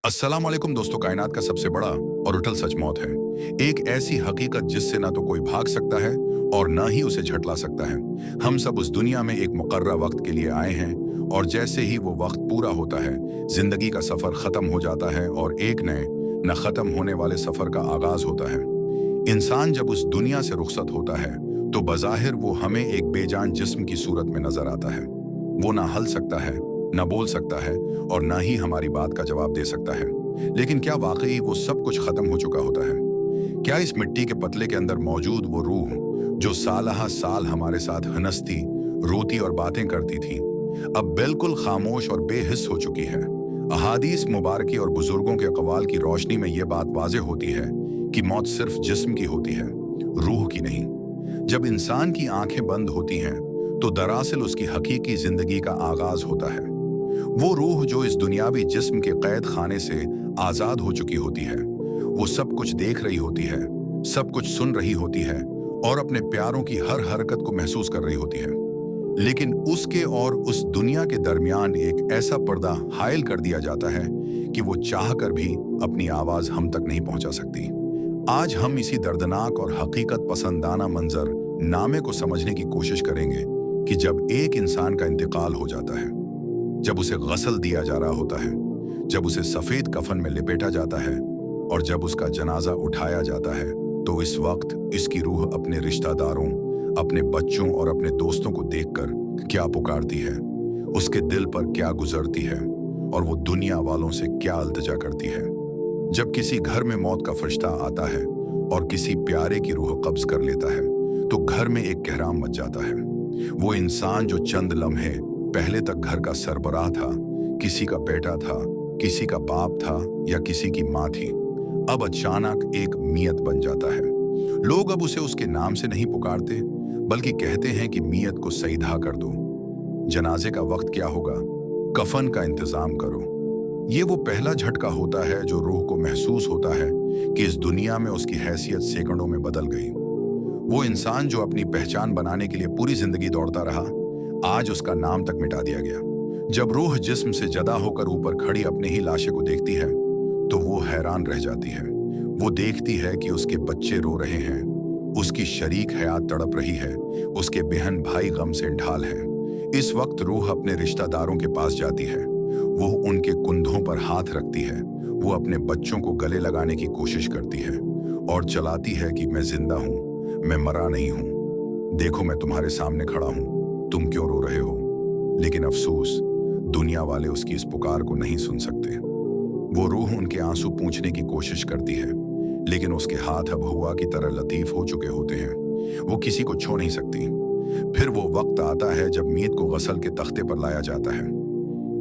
अस्सलाम वालेकुम दोस्तों। कायनात का सबसे बड़ा और उठल सच मौत है। एक ऐसी हकीकत जिससे ना तो कोई भाग सकता है और ना ही उसे झटला सकता है। हम सब उस दुनिया में एक मुकर्रर वक्त के लिए आए हैं और जैसे ही वो वक्त पूरा होता है जिंदगी का सफर खत्म हो जाता है और एक नए न खत्म होने वाले सफर का आगाज होता है। इंसान जब उस दुनिया से रुखसत होता है तो बज़ाहिर वो हमें एक बेजान जिस्म की सूरत में नजर आता है। वो ना हल सकता है, ना बोल सकता है और ना ही हमारी बात का जवाब दे सकता है। लेकिन क्या वाकई वो सब कुछ खत्म हो चुका होता है? क्या इस मिट्टी के पतले के अंदर मौजूद वो रूह जो सालहा साल हमारे साथ हंसती, रोती और बातें करती थी, अब बिल्कुल खामोश और बेहिस हो चुकी है? अहादीस मुबारकी और बुजुर्गों के अक़वाल की रोशनी में ये बात वाज़ेह होती है कि मौत सिर्फ जिस्म की होती है, रूह की नहीं। जब इंसान की आंखें बंद होती हैं तो दरअसल उसकी हकीकी जिंदगी का आगाज होता है। वो रूह जो इस दुनियावी जिस्म के कैद खाने से आजाद हो चुकी होती है, वो सब कुछ देख रही होती है, सब कुछ सुन रही होती है और अपने प्यारों की हर हरकत को महसूस कर रही होती है। लेकिन उसके और उस दुनिया के दरमियान एक ऐसा पर्दा हायल कर दिया जाता है कि वो चाह कर भी अपनी आवाज हम तक नहीं पहुंचा सकती। आज हम इसी दर्दनाक और हकीकत पसंदाना मंजर नामे को समझने की कोशिश करेंगे कि जब एक इंसान का इंतकाल हो जाता है, जब उसे गसल दिया जा रहा होता है, जब उसे सफेद कफन में लिपेटा जाता है और जब उसका जनाजा उठाया जाता है, तो इस वक्त इसकी रूह अपने रिश्तेदारों, अपने बच्चों और अपने दोस्तों को देखकर क्या पुकारती है, उसके दिल पर क्या गुजरती है और वो दुनिया वालों से क्या इल्तिजा करती है। जब किसी घर में मौत का फरिश्ता आता है और किसी प्यारे की रूह कब्ज कर लेता है तो घर में एक कहराम मच जाता है। वो इंसान जो चंद लम्हे पहले तक घर का सरबराह था, किसी का बेटा था, किसी का बाप था या किसी की माँ थी, अब अचानक एक मियत बन जाता है। लोग अब उसे उसके नाम से नहीं पुकारते बल्कि कहते हैं कि मियत को सईदा कर दो, जनाजे का वक्त क्या होगा, कफन का इंतजाम करो। ये वो पहला झटका होता है जो रूह को महसूस होता है कि इस दुनिया में उसकी हैसियत सेकंडों में बदल गई। वो इंसान जो अपनी पहचान बनाने के लिए पूरी जिंदगी दौड़ता रहा, आज उसका नाम तक मिटा दिया गया। जब रूह जिस्म से जदा होकर ऊपर खड़ी अपने ही लाशे को देखती है तो वो हैरान रह जाती है। वो देखती है कि उसके बच्चे रो रहे हैं, उसकी शरीक हयात तड़प रही है, उसके बहन भाई गम से ढाल है। इस वक्त रूह अपने रिश्तेदारों के पास जाती है, वो उनके कुंधों पर हाथ रखती है, वो अपने बच्चों को गले लगाने की कोशिश करती है और चलाती है कि मैं जिंदा हूं, मैं मरा नहीं हूं, देखो मैं तुम्हारे सामने खड़ा हूं, तुम क्यों रो रहे हो। लेकिन अफसोस, दुनिया वाले उसकी इस पुकार को नहीं सुन सकते। वो रूह उनके आंसू पूंछने की कोशिश करती है लेकिन उसके हाथ अब हुआ की तरह लतीफ हो चुके होते हैं, वो किसी को छू नहीं सकती। फिर वो वक्त आता है जब मीत को गसल के तख्ते पर लाया जाता है।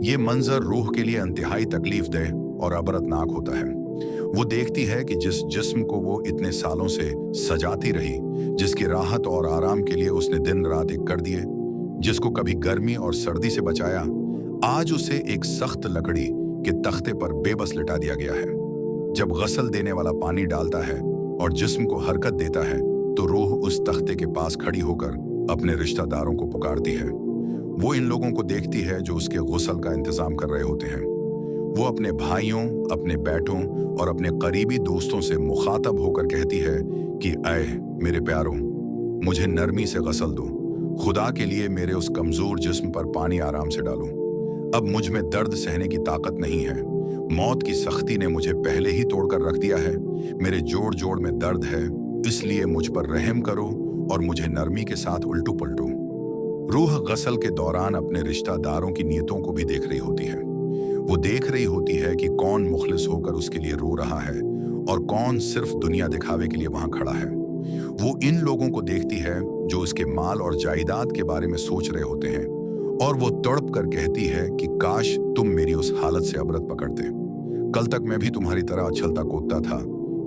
ये मंजर रूह के लिए इंतहाई तकलीफ दे और अबरतनाक होता है। वो देखती है कि जिस जिस्म को वो इतने सालों से सजाती रही, जिसकी राहत और आराम के लिए उसने दिन रात एक कर दिए, जिसको कभी गर्मी और सर्दी से बचाया, आज उसे एक सख्त लकड़ी के तख्ते पर बेबस लिटा दिया गया है। जब गसल देने वाला पानी डालता है और जिस्म को हरकत देता है तो रूह उस तख्ते के पास खड़ी होकर अपने रिश्तेदारों को पुकारती है। वो इन लोगों को देखती है जो उसके गुस्ल का इंतजाम कर रहे होते हैं। वो अपने भाइयों, अपने बेटों और अपने करीबी दोस्तों से मुखातब होकर कहती है कि ऐ मेरे प्यारों, मुझे नरमी से गसल दो, खुदा के लिए मेरे उस कमजोर जिस्म पर पानी आराम से डालो। अब मुझ में दर्द सहने की ताकत नहीं है, मौत की सख्ती ने मुझे पहले ही तोड़कर रख दिया है, मेरे जोड़ जोड़ में दर्द है, इसलिए मुझ पर रहम करो और मुझे नरमी के साथ उल्टू पलटो। रूह गसल के दौरान अपने रिश्तेदारों की नीयतों को भी देख रही होती है। वो देख रही होती है कि कौन मुखलिस होकर उसके लिए रो रहा है और कौन सिर्फ दुनिया दिखावे के लिए वहां खड़ा है। वो इन लोगों को देखती है जो उसके माल और जायदाद के बारे में सोच रहे होते हैं और वो तड़प कर कहती है कि काश तुम मेरी उस हालत से अबरत पकड़ते। कल तक मैं भी तुम्हारी तरह अछलता कूदता था,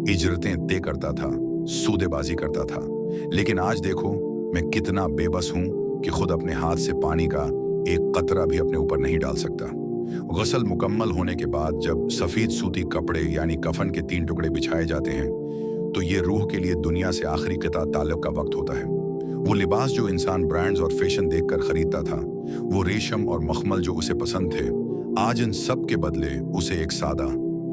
इजरतें तय करता था, सूदेबाजी करता था, लेकिन आज देखो मैं कितना बेबस हूं कि खुद अपने हाथ से पानी का एक कतरा भी अपने ऊपर नहीं डाल सकता। गसल मुकम्मल होने के बाद जब सफेद सूती कपड़े यानी कफन के 3 टुकड़े बिछाए जाते हैं तो ये रूह के लिए दुनिया से आखिरी क़िता ताल्लुक़ का वक्त होता है। वो लिबास जो इंसान ब्रांड्स और फैशन देखकर खरीदता था, वो रेशम और मखमल जो उसे पसंद थे, आज इन सब के बदले उसे एक सादा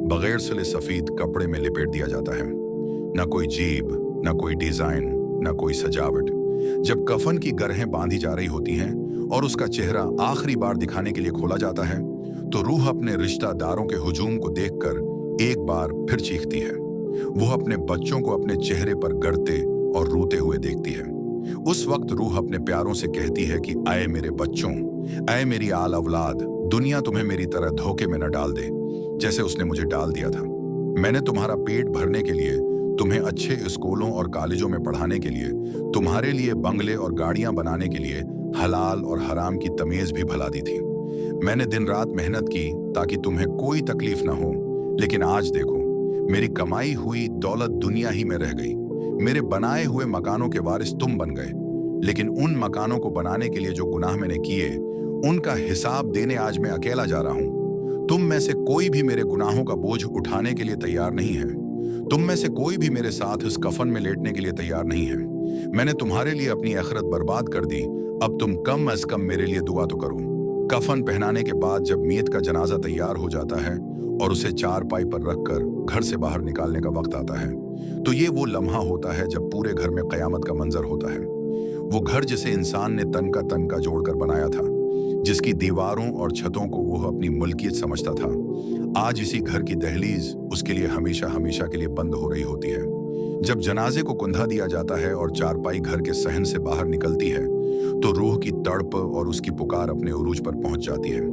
बगैर सिले सफेद कपड़े में लिपेट दिया जाता है। न कोई जीब, न कोई डिजाइन, न कोई सजावट। जब कफन की गरहें बांधी जा रही होती हैं और उसका चेहरा आखिरी बार दिखाने के लिए खोला जाता है, तो रूह अपने रिश्तेदारों के हुजूम को देखकर एक बार फिर चीखती है। वो अपने बच्चों को अपने चेहरे पर गड़ते और रोते हुए देखती है। उस वक्त रूह अपने प्यारों से कहती है कि आए मेरे बच्चों, आए मेरी आल औलाद, दुनिया तुम्हें मेरी तरह धोखे में न डाल दे जैसे उसने मुझे डाल दिया था। मैंने तुम्हारा पेट भरने के लिए, तुम्हें अच्छे स्कूलों और कॉलेजों में पढ़ाने के लिए, तुम्हारे लिए बंगले और गाड़ियां बनाने के लिए हलाल और हराम की तमीज भी भुला दी थी। मैंने दिन रात मेहनत की ताकि तुम्हें कोई तकलीफ ना हो, लेकिन आज देखो, मेरी कमाई हुई दौलत दुनिया ही में रह गई। मेरे बनाए हुए मकानों के वारिस तुम बन गए, लेकिन उन मकानों को बनाने के लिए जो गुनाह मैंने किए, उनका हिसाब देने आज मैं अकेला जा रहा हूं। तुम में से कोई भी मेरे गुनाहों का बोझ उठाने के लिए तैयार नहीं है। तुम में से कोई भी मेरे साथ इस कफन में लेटने के लिए तैयार नहीं है। मैंने तुम्हारे लिए अपनी आखिरत बर्बाद कर दी, अब तुम कम अज कम मेरे लिए दुआ तो करो। कफन पहनाने के बाद जब मीयत का जनाजा तैयार हो जाता है और उसे चारपाई पर रखकर घर से बाहर निकालने का वक्त आता है, तो ये वो लम्हा होता है जब पूरे घर में कयामत का मंजर होता है। वो घर जिसे इंसान ने तन का जोड़कर बनाया था, जिसकी दीवारों और छतों को वो अपनी मुल्कियत समझता था, आज इसी घर की दहलीज उसके लिए हमेशा हमेशा के लिए बंद हो रही होती है। जब जनाजे को कुंधा दिया जाता है और चारपाई घर के सहन से बाहर निकलती है, तो रूह की तड़प और उसकी पुकार अपने उरूज पर पहुंच जाती है।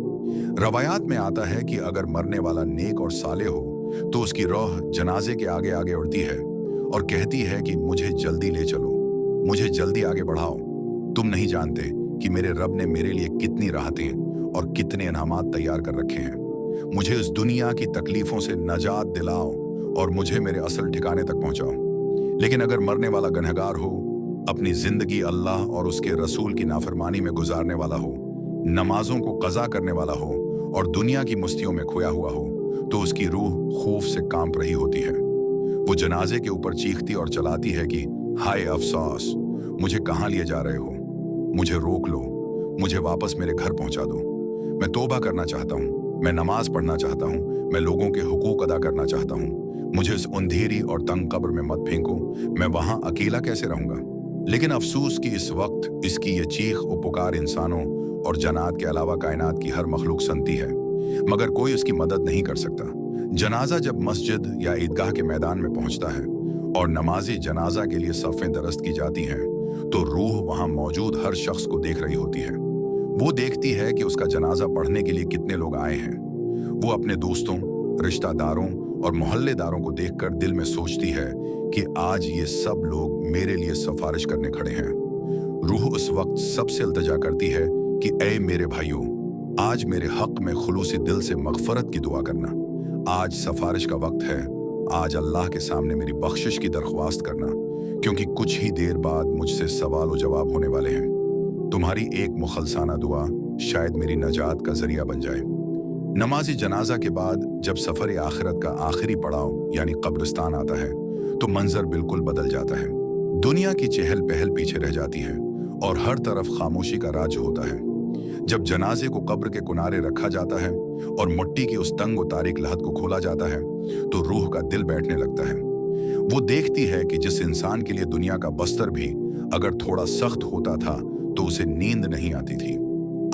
रवायात में आता है कि अगर मरने वाला नेक और साले हो, तो उसकी रूह जनाजे के आगे आगे उड़ती है और कहती है कि मुझे जल्दी ले चलो, मुझे जल्दी आगे बढ़ाओ। तुम नहीं जानते कि मेरे रब ने मेरे लिए कितनी राहतें और कितने इनामात तैयार कर रखे हैं। मुझे इस दुनिया की तकलीफों से नजात दिलाओ और मुझे मेरे असल ठिकाने तक पहुंचाओ। लेकिन अगर मरने वाला गुनहगार हो, अपनी जिंदगी अल्लाह और उसके रसूल की नाफरमानी में गुजारने वाला हो, नमाजों को कज़ा करने वाला हो और दुनिया की मुस्तियों में खोया हुआ हो, तो उसकी रूह खौफ से कांप रही होती है। वो जनाजे के ऊपर चीखती और चलाती है कि हाय अफसोस, मुझे कहाँ लिए जा रहे हो, मुझे रोक लो, मुझे वापस मेरे घर पहुंचा दो। मैं तौबा करना चाहता हूँ, मैं नमाज पढ़ना चाहता हूँ, मैं लोगों के हुकूक अदा करना चाहता हूँ। मुझे इस अंधेरी और तंग कब्र में मत फेंको, मैं वहां अकेला कैसे रहूंगा। लेकिन अफसोस कि इस वक्त इसकी ये चीख और पुकार इंसानों और जन्नात के अलावा कायनात की हर मखलूक सुनती है, मगर कोई उसकी मदद नहीं कर सकता। जनाजा जब मस्जिद या ईदगाह के मैदान में पहुंचता है और नमाजी जनाजा के लिए सफ़ें दरस्त की जाती हैं, तो रूह वहां मौजूद हर शख्स को देख रही होती है। वो देखती है कि उसका जनाजा पढ़ने के लिए कितने लोग आए हैं। वो अपने दोस्तों, रिश्तेदारों और मोहल्लेदारों को देखकर दिल में सोचती है कि आज ये सब लोग मेरे लिए सिफारिश करने खड़े हैं। रूह उस वक्त सबसे इल्तिजा करती है कि ऐ मेरे भाइयों, आज मेरे हक में खुलूसी दिल से मगफरत की दुआ करना। आज सिफारिश का वक्त है, आज अल्लाह के सामने मेरी बख्शिश की दरख्वास्त करना, क्योंकि कुछ ही देर बाद मुझसे सवाल और जवाब होने वाले हैं। तुम्हारी एक मुखलसाना दुआ शायद मेरी नजात का जरिया बन जाए। नमाजी जनाजा के बाद जब सफर आखिरत का आखिरी पड़ाव यानी कब्रिस्तान आता है, तो मंजर बिल्कुल बदल जाता है। दुनिया की चहल पहल पीछे रह जाती है और हर तरफ खामोशी का राज होता है। जब जनाजे को कब्र के किनारे रखा जाता है और मिट्टी की उस तंग और तारीक लहद को खोला जाता है, तो रूह का दिल बैठने लगता है। वो देखती है कि जिस इंसान के लिए दुनिया का बस्तर भी अगर थोड़ा सख्त होता था, तो उसे नींद नहीं आती थी,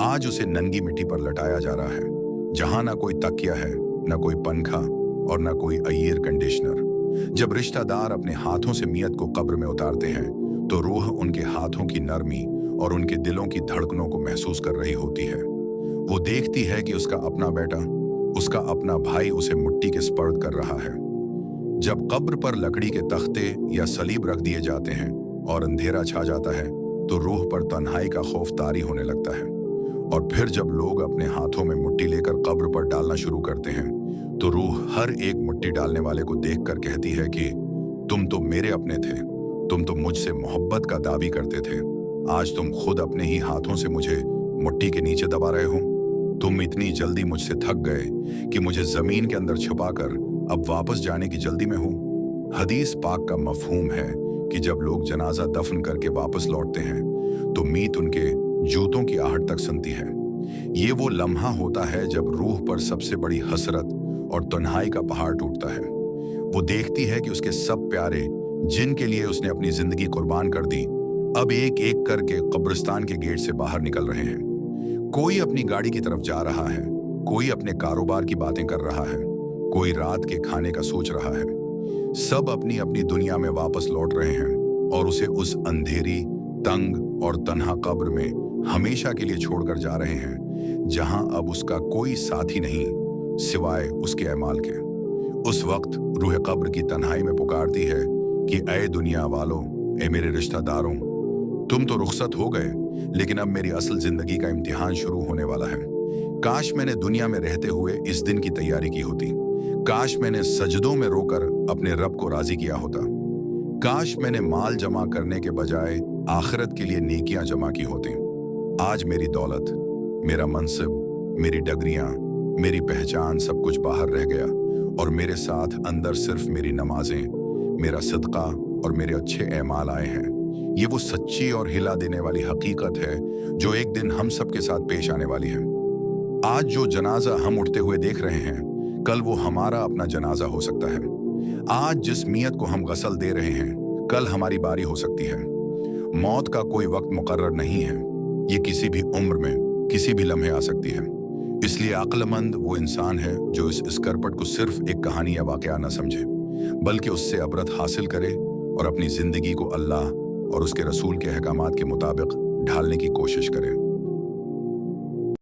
आज उसे नंगी मिट्टी पर लटाया जा रहा है, जहां ना कोई तकिया है, ना कोई पंखा और ना कोई एयर कंडीशनर। जब रिश्तेदार अपने हाथों से मियत को कब्र में उतारते हैं, तो रूह उनके हाथों की नरमी और उनके दिलों की धड़कनों को महसूस कर रही होती है। वो देखती है कि उसका अपना बेटा, उसका अपना भाई उसे मिट्टी के स्पर्श कर रहा है। जब कब्र पर लकड़ी के तख्ते या सलीब रख दिए जाते हैं और अंधेरा छा जाता है, तो रूह पर तन्हाई का खौफ तारी होने लगता है। और फिर जब लोग अपने हाथों में मिट्टी लेकर कब्र पर डालना शुरू करते हैं, तो रूह हर एक मिट्टी डालने वाले को देखकर कहती है कि तुम तो मेरे अपने थे, तुम तो मुझसे मोहब्बत का दावी करते थे, आज तुम खुद अपने ही हाथों से मुझे मिट्टी के नीचे दबा रहे हो। तुम इतनी जल्दी मुझसे थक गए कि मुझे जमीन के अंदर छुपाकर अब वापस जाने की जल्दी में हूँ। हदीस पाक का मफहूम है कि जब लोग जनाजा दफन करके वापस लौटते हैं, तो मीत उनके जूतों की आहट तक सुनती है। ये वो लम्हा होता है जब रूह पर सबसे बड़ी हसरत और तन्हाई का पहाड़ टूटता है। वो देखती है कि उसके सब प्यारे, जिनके लिए उसने अपनी जिंदगी कुर्बान कर दी, अब एक एक करके कब्रिस्तान के गेट से बाहर निकल रहे हैं। कोई अपनी गाड़ी की तरफ जा रहा है, कोई अपने कारोबार की बातें कर रहा है, कोई रात के खाने का सोच रहा है। सब अपनी अपनी दुनिया में वापस लौट रहे हैं और उसे उस अंधेरी, तंग और तन्हा कब्र में हमेशा के लिए छोड़कर जा रहे हैं, जहां अब उसका कोई साथी नहीं सिवाय उसके अमाल के। उस वक्त रूह कब्र की तन्हाई में पुकारती है कि ऐ दुनिया वालों, ऐ मेरे रिश्तेदारों, तुम तो रुखसत हो गए, लेकिन अब मेरी असल जिंदगी का इम्तिहान शुरू होने वाला है। काश मैंने दुनिया में रहते हुए इस दिन की तैयारी की होती। काश मैंने सजदों में रोकर अपने रब को राजी किया होता। काश मैंने माल जमा करने के बजाय आखिरत के लिए नेकियां जमा की होती। आज मेरी दौलत, मेरा मनसब, मेरी डगरियां, मेरी पहचान सब कुछ बाहर रह गया और मेरे साथ अंदर सिर्फ मेरी नमाजें, मेरा सदका और मेरे अच्छे एमाल आए हैं। ये वो सच्ची और हिला देने वाली हकीकत है जो एक दिन हम सब के साथ पेश आने वाली है। आज जो जनाजा हम उठते हुए देख रहे हैं, कल वो हमारा अपना जनाजा हो सकता है। आज जिस मियत को हम गसल दे रहे हैं, कल हमारी बारी हो सकती है। मौत का कोई वक्त मुकर्रर नहीं है। ये किसी भी उम्र में, किसी भी लम्हे आ सकती है। इसलिए अक्लमंद वो इंसान है जो इस करपट को सिर्फ एक कहानी या वाकया न समझे, बल्कि उससे अबरत हासिल करे और अपनी जिंदगी को अल्लाह और उसके रसूल के अहकामात के मुताबिक ढालने की कोशिश करे।